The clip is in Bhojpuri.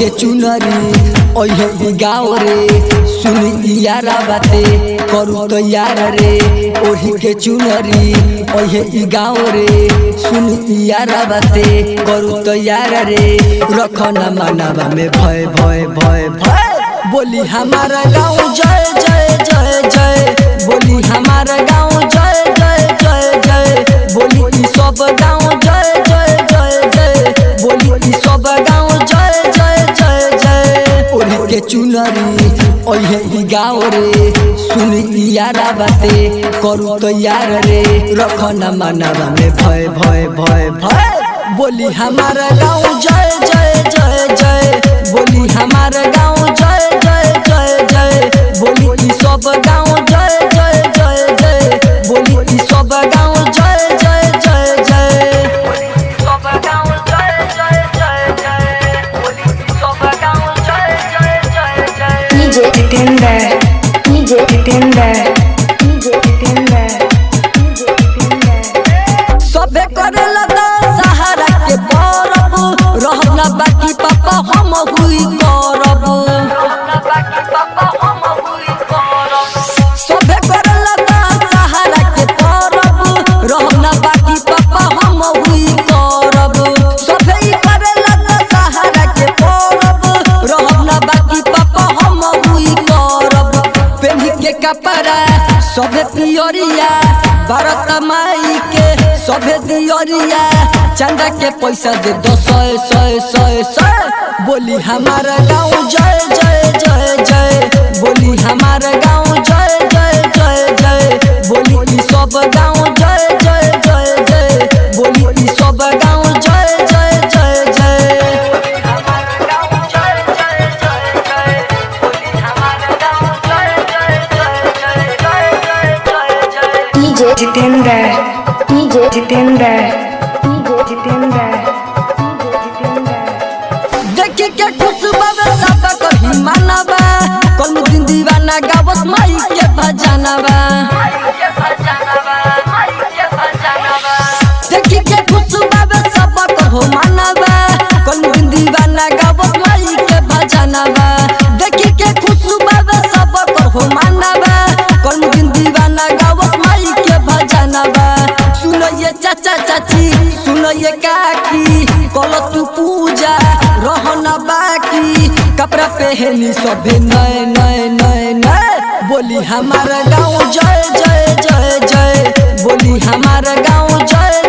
के चुनरी ओहे गाँव रे सुनी यारा बाते करू तो यार रे ओढ़ी के चुनरी ओहे गाँव रे सुनी यारा बाते करू तो यार रे रखना मानवा में भय भय भय भय बोली हमारा गाँव जय जय जय जय बोली हमारा गाँव जय जय जय जय बोली सब गाँव जय जय जय जय बोली सब गाँव जय जय जय जय ओढ़ी के चुनरी ओहे गाँव रे सुनी यारा बाते करू तो यार रे रखना मानवा में भय भय भय भय बोली हमारा गाँव जय जय जय जय बोली हमारा गाँव जय जय जय जय बोली सब गाँव जय जय जय जय बोली सब गाँव जय जय जय जय सब गाँव जय जय जय जय बोली सब गाँव जय जय जय जय DJ Jitender, DJ Jitender, DJ Jitender, DJ Jitender। सबे करेला दा सहारा के बरब रहना बाकी पापा हम हुई करब सबे करेला दा सहारा के बरब रहना बाकी पापा हम हुई करब सबे करेला दा सहारा के बरब रहना बाकी पापा हम हुई करब पेनी के कपड़ा सबे पियरिया भारत माई के सबे दियरिया चंदा के पैसा दे 100 बोली हमारा गाँव जय जय जय जय बोली हमारा गाँव जय जय जय जय बोली सब गाँव जय जय जय जय बोली सब गाँव जय जय जय जय DJ Jitender, DJ Jitender, DJ Jitender, DJ Jitender। देखी के खुशबा में सब कही मानवा कल दिन दीवाना गावस माई के भजनवा देखी के खुशबा में सब कहो मानवा कल दिन दीवाना गावस माई के भजनवा देखी के खुशबा में सब कहो मानवा कल दिन दीवाना गावस माई के भजनवा सुनो ये चाचा चाची सुनो ये काकी कल तू पूजा रहना बाकी कपड़ा पहनी सभे नए नए नए नए बोली हमारा गाँव जय जय जय जय बोली हमारा गाँव जय